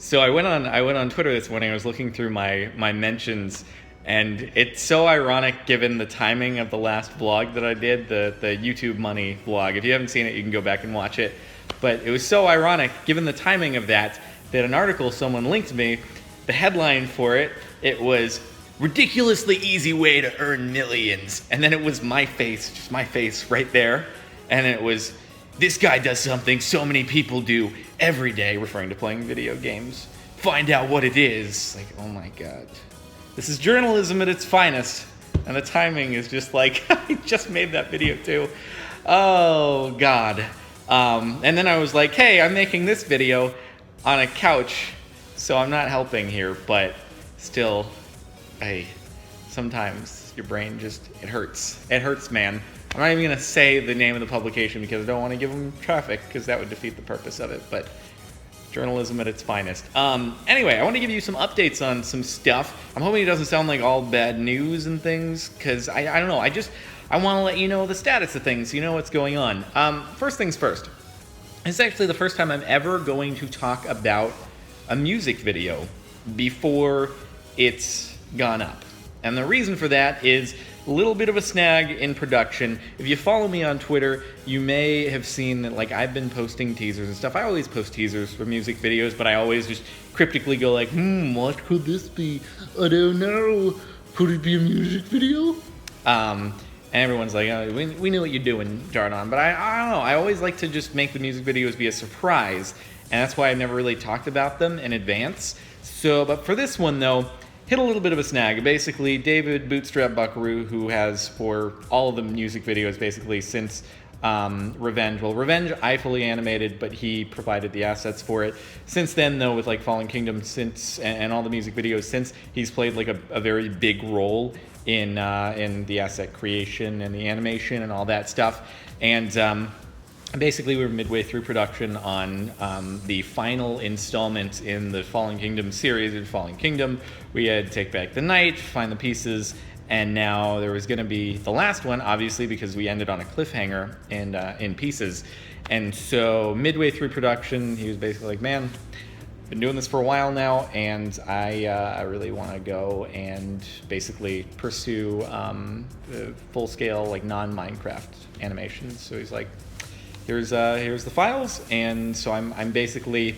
So I went on Twitter this morning. I was looking through my mentions, and it's so ironic given the timing of the last vlog that I did, the YouTube Money vlog. If you haven't seen it, you can go back and watch it. But it was so ironic given the timing of that an article someone linked me, the headline for it, it was ridiculously easy way to earn millions. And then it was my face, just my face right there. And it was, this guy does something so many people do every day, referring to playing video games. Find out what it is. Like, oh my God. This is journalism at its finest. And the timing is just like, I just made that video too. Oh God. And then I was like, hey, I'm making this video on a couch, so I'm not helping here, but still, hey, sometimes your brain just, it hurts. It hurts, man. I'm not even going to say the name of the publication because I don't want to give them traffic, because that would defeat the purpose of it, but journalism at its finest. Anyway, I want to give you some updates on some stuff. I'm hoping it doesn't sound like all bad news and things, because I don't know, I want to let you know the status of things, so you know what's going on. First things first. It's actually the first time I'm ever going to talk about a music video before it's gone up. And the reason for that is a little bit of a snag in production. If you follow me on Twitter, you may have seen that, like, I've been posting teasers and stuff. I always post teasers for music videos, but I always just cryptically go like, what could this be? I don't know. Could it be a music video? And everyone's like, oh, we knew what you're doing, Jardon. But I don't know. I always like to just make the music videos be a surprise. And that's why I've never really talked about them in advance. So, but for this one, though, hit a little bit of a snag. Basically, David Bootstrap Buckaroo, who has for all of the music videos basically since Revenge. Well, Revenge I fully animated, but he provided the assets for it. Since then, though, with like Fallen Kingdom and all the music videos since, he's played like a very big role in the asset creation and the animation and all that stuff. And basically, we were midway through production on the final installment in the Fallen Kingdom series. In Fallen Kingdom, we had to take back the night, find the pieces, and now there was going to be the last one, obviously, because we ended on a cliffhanger in Pieces. And so midway through production, he was basically like, man, been doing this for a while now, and I really want to go and basically pursue full-scale, like, non-Minecraft animations. So he's like, here's the files, and so I'm basically,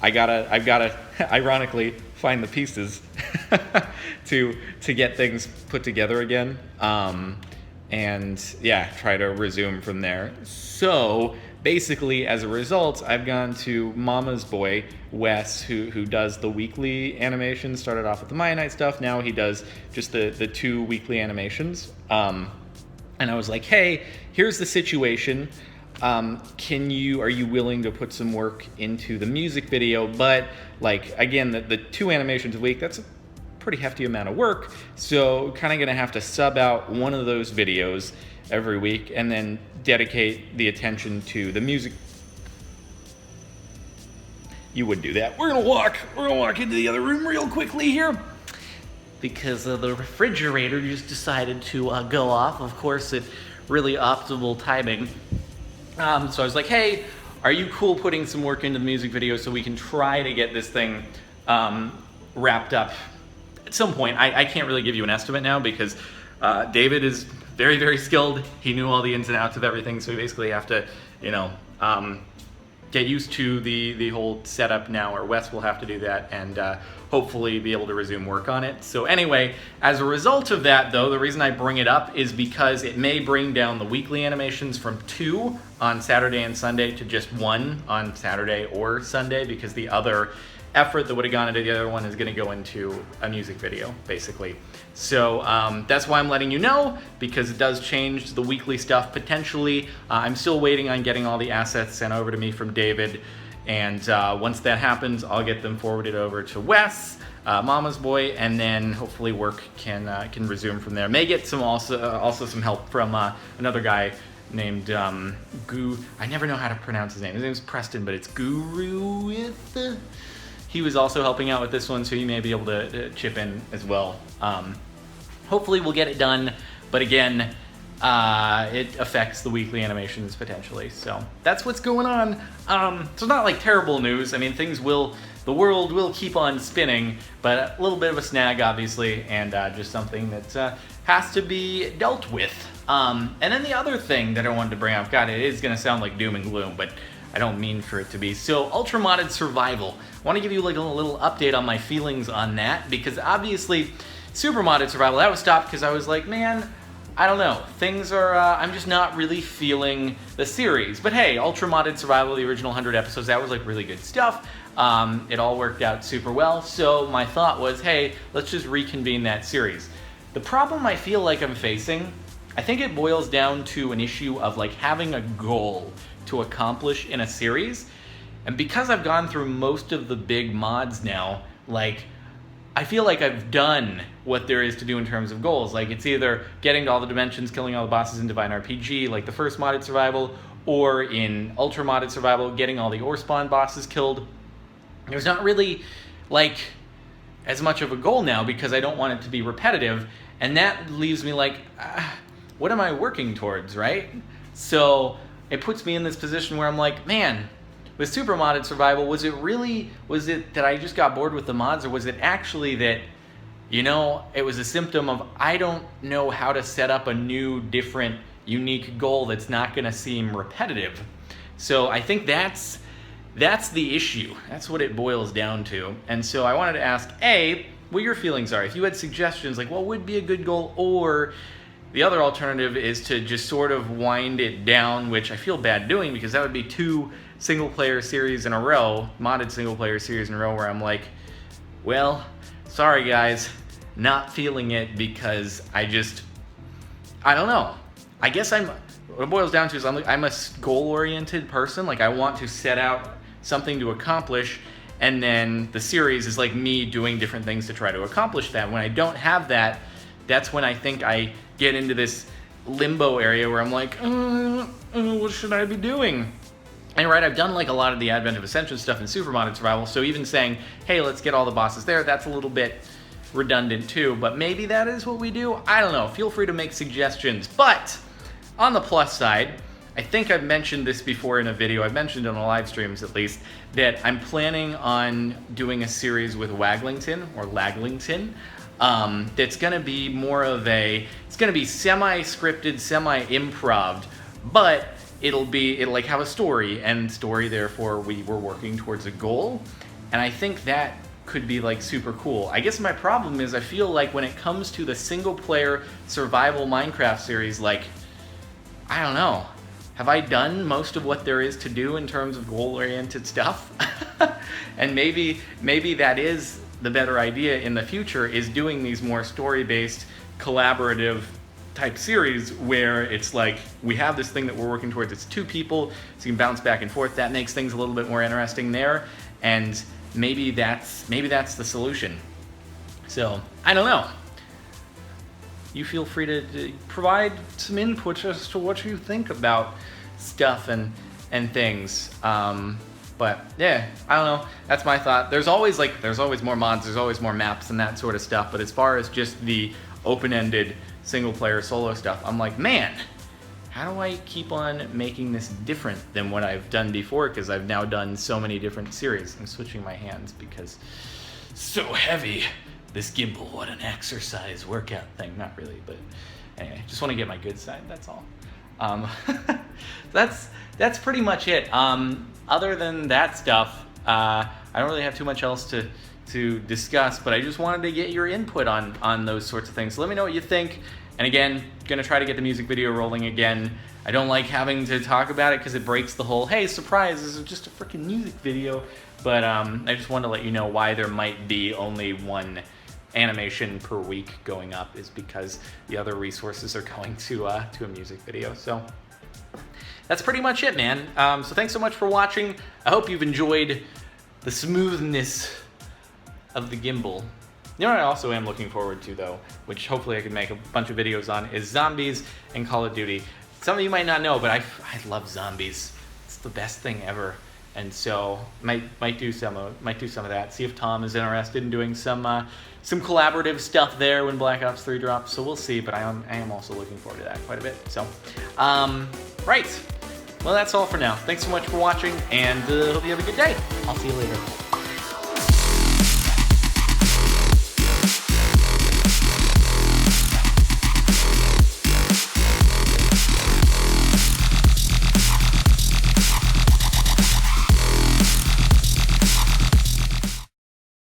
I've gotta ironically find the pieces to get things put together again, and yeah, try to resume from there. So basically, as a result, I've gone to Mama's boy, Wes, who does the weekly animations. Started off with the Maya Knight stuff. Now he does just the 2 weekly animations. And I was like, hey, here's the situation. Are you willing to put some work into the music video? But like, again, the 2 animations a week, that's a pretty hefty amount of work. So kind of going to have to sub out one of those videos every week and then dedicate the attention to the music. You would do that. We're gonna walk into the other room real quickly here, because the refrigerator just decided to go off. Of course, at really optimal timing. So I was like, hey, are you cool putting some work into the music video so we can try to get this thing wrapped up at some point? I can't really give you an estimate now because David is very, very skilled. He knew all the ins and outs of everything, so we basically have to, get used to the whole setup now, or Wes will have to do that, and hopefully be able to resume work on it. So anyway, as a result of that, though, the reason I bring it up is because it may bring down the weekly animations from 2 on Saturday and Sunday to just 1 on Saturday or Sunday, because the other effort that would have gone into the other one is going to go into a music video, basically. So that's why I'm letting you know, because it does change the weekly stuff potentially. I'm still waiting on getting all the assets sent over to me from David, and once that happens, I'll get them forwarded over to Wes, Mama's boy, and then hopefully work can resume from there. May get some also some help from another guy named I never know how to pronounce his name. His name's Preston, but it's Guru with. He was also helping out with this one, so he may be able to chip in as well. Hopefully we'll get it done, but again, it affects the weekly animations potentially. So that's what's going on. So not like terrible news. I mean, things will the world will keep on spinning, but a little bit of a snag, obviously, and just something that has to be dealt with. And then the other thing that I wanted to bring up, God, it is going to sound like doom and gloom, but I don't mean for it to be. So, Ultra Modded Survival. I want to give you like a little update on my feelings on that, because obviously, Super Modded Survival, that was stopped because I was like, man, I don't know. Things are, I'm just not really feeling the series. But hey, Ultra Modded Survival, the original 100 episodes, that was like really good stuff. It all worked out super well. So my thought was, hey, let's just reconvene that series. The problem I feel like I'm facing, I think it boils down to an issue of like having a goal to accomplish in a series. And because I've gone through most of the big mods now, like, I feel like I've done what there is to do in terms of goals. Like, it's either getting to all the dimensions, killing all the bosses in Divine RPG, like the first Modded Survival, or in Ultra Modded Survival, getting all the ore spawn bosses killed. There's not really, like, as much of a goal now because I don't want it to be repetitive, and that leaves me like, what am I working towards, right? So it puts me in this position where I'm like, man, with Super Modded Survival, was it that I just got bored with the mods, or was it actually that, you know, it was a symptom of I don't know how to set up a new, different, unique goal that's not going to seem repetitive? So I think that's the issue. That's what it boils down to. And so I wanted to ask, A, what your feelings are. If you had suggestions, like what would be a good goal, or the other alternative is to just sort of wind it down, which I feel bad doing because that would be 2 single-player series in a row, modded single-player series in a row, where I'm like, well, sorry guys, not feeling it because I don't know. I guess what it boils down to is I'm a goal-oriented person. Like, I want to set out something to accomplish, and then the series is like me doing different things to try to accomplish that. When I don't have that, that's when I think I get into this limbo area where I'm like, what should I be doing? And right, I've done like a lot of the Advent of Ascension stuff in Super Modded Survival, so even saying, hey, let's get all the bosses there, that's a little bit redundant too, but maybe that is what we do? I don't know. Feel free to make suggestions. But on the plus side, I think I've mentioned this before in a video, I've mentioned on the live streams at least, that I'm planning on doing a series with Waglington, or Laglington, that's going to be more of it's going to be semi-scripted, semi-improv, but it'll like have a story, and story, therefore we were working towards a goal, and I think that could be like super cool. I guess my problem is I feel like when it comes to the single player survival Minecraft series, like, I don't know, have I done most of what there is to do in terms of goal-oriented stuff? And maybe that is the better idea in the future, is doing these more story-based, collaborative type series where it's like we have this thing that we're working towards, it's 2 people, so you can bounce back and forth. That makes things a little bit more interesting there, and maybe that's the solution. So I don't know. You feel free to provide some input as to what you think about stuff and things. But yeah, I don't know. That's my thought. There's always more mods, there's always more maps and that sort of stuff. But as far as just the open-ended single-player solo stuff, I'm like, man, how do I keep on making this different than what I've done before? Because I've now done so many different series. I'm switching my hands because so heavy. This gimbal, what an exercise workout thing. Not really, but anyway, just want to get my good side, that's all. That's pretty much it. Other than that stuff, I don't really have too much else to discuss, but I just wanted to get your input on those sorts of things. So let me know what you think. And again, gonna try to get the music video rolling again. I don't like having to talk about it because it breaks the whole, hey, surprise, this is just a freaking music video. But I just wanted to let you know why there might be only 1 animation per week going up, is because the other resources are going to a music video. So that's pretty much it, man. So thanks so much for watching. I hope you've enjoyed the smoothness of the gimbal. You know what I also am looking forward to, though, which hopefully I can make a bunch of videos on, is zombies and Call of Duty. Some of you might not know, but I love zombies. It's the best thing ever. And so might do some of that. See if Tom is interested in doing some collaborative stuff there when Black Ops 3 drops. So we'll see. But I am also looking forward to that quite a bit. So, right. Well, that's all for now. Thanks so much for watching, and hope you have a good day. I'll see you later.